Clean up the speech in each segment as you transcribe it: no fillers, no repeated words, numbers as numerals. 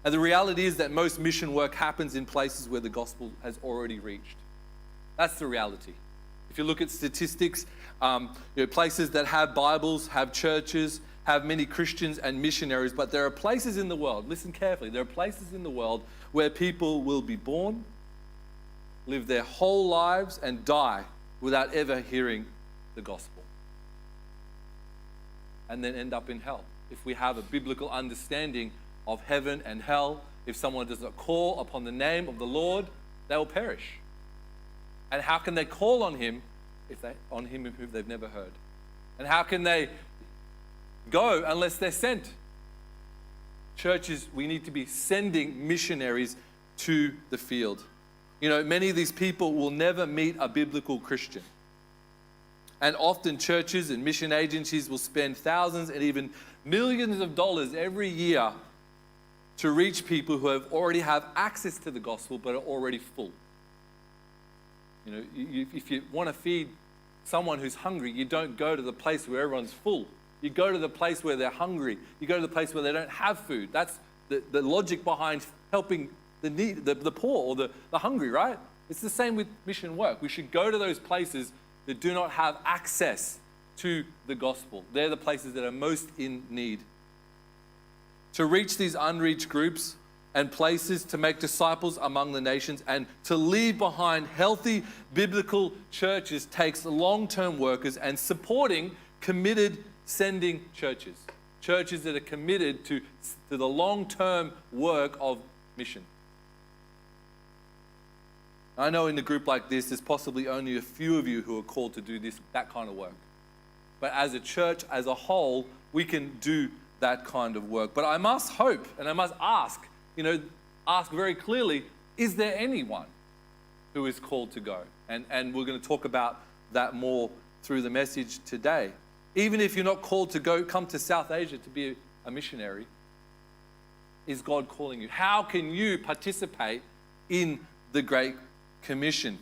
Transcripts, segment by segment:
And the reality is that most mission work happens in places where the gospel has already reached. That's the reality. If you look at statistics, places that have Bibles, have churches, have many Christians and missionaries, but there are places in the world, listen carefully, there are places in the world where people will be born, live their whole lives, and die without ever hearing the gospel. And then end up in hell. If we have a biblical understanding of heaven and hell, if someone does not call upon the name of the Lord, they will perish. And how can they call on him on him whom they've never heard? And how can they go unless they're sent? Churches, we need to be sending missionaries to the field. Many of these people will never meet a biblical Christian. And often churches and mission agencies will spend thousands and even millions of dollars every year to reach people who already have access to the gospel but are already full. If you want to feed someone who's hungry, you don't go to the place where everyone's full. You go to the place where they're hungry. You go to the place where they don't have food. That's the logic behind helping the poor or the hungry, right? It's the same with mission work. We should go to those places that do not have access to the gospel. They're the places that are most in need. To reach these unreached groups and places, to make disciples among the nations, and to leave behind healthy biblical churches takes long-term workers and supporting committed sending churches. Churches that are committed to the long-term work of mission. I know in a group like this, there's possibly only a few of you who are called to do that kind of work. But as a church, as a whole, we can do that kind of work. But I must hope, and I must ask very clearly, is there anyone who is called to go? And we're going to talk about that more through the message today. Even if you're not called to go, come to South Asia to be a missionary, is God calling you? How can you participate in the Great Commission?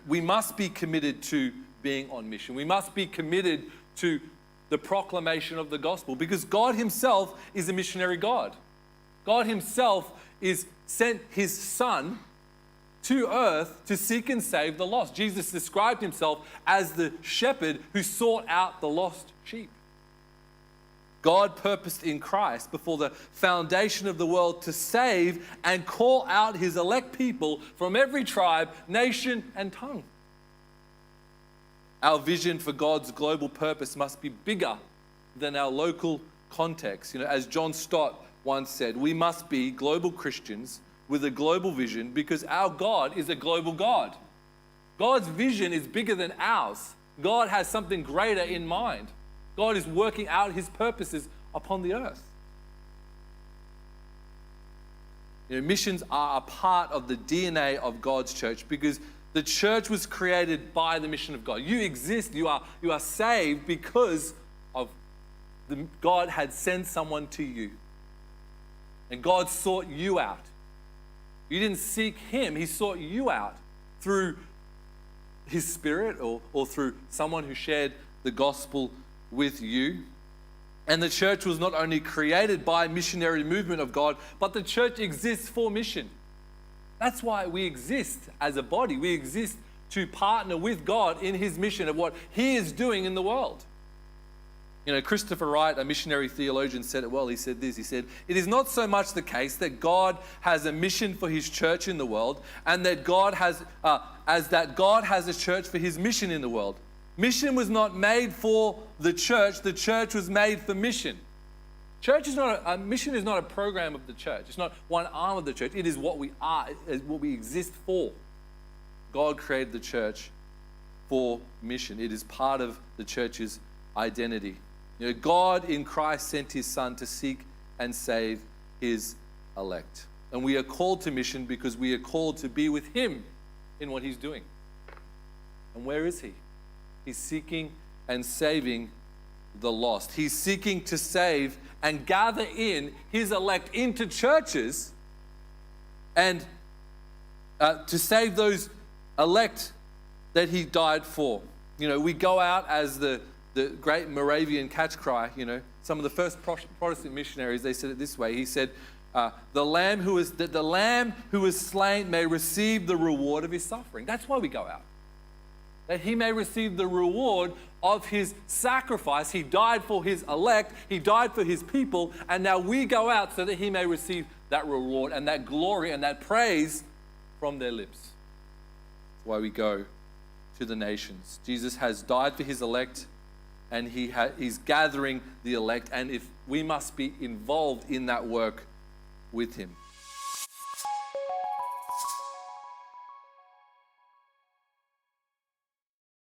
We must be committed to being on mission. We must be committed to the proclamation of the gospel, because God himself is a missionary God. God himself sent his son to earth to seek and save the lost. Jesus described himself as the shepherd who sought out the lost sheep. God purposed in Christ before the foundation of the world to save and call out his elect people from every tribe, nation, and tongue. Our vision for God's global purpose must be bigger than our local context. As John Stott once said, we must be global Christians with a global vision because our God is a global God. God's vision is bigger than ours. God has something greater in mind. God is working out his purposes upon the earth. Missions are a part of the DNA of God's church because the church was created by the mission of God. You exist, you are saved because of God had sent someone to you. And God sought you out. You didn't seek him, he sought you out through his spirit or through someone who shared the gospel with you. And the church was not only created by missionary movement of God, but the church exists for mission. That's why we exist as a body. We exist to partner with God in his mission of what he is doing in the world. Christopher Wright, a missionary theologian, said it well. He said this, he said, "It is not so much the case that God has a mission for his church in the world and that God has a church for his mission in the world. Mission was not made for the church was made for mission." Mission is not a program of the church. It's not one arm of the church. It is what we are, it is what we exist for. God created the church for mission. It is part of the church's identity. God in Christ sent his son to seek and save his elect. And we are called to mission because we are called to be with him in what he's doing. And where is he? He's seeking and saving the lost. He's seeking to save and gather in his elect into churches and to save those elect that he died for. We go out as the great Moravian catch cry. Some of the first Protestant missionaries, they said it this way. He said, the lamb who is slain may receive the reward of his suffering. That's why we go out. That he may receive the reward of his sacrifice. He died for his elect, he died for his people, and now we go out so that he may receive that reward and that glory and that praise from their lips. That's why we go to the nations. Jesus has died for his elect, and he's gathering the elect, and if we must be involved in that work with him.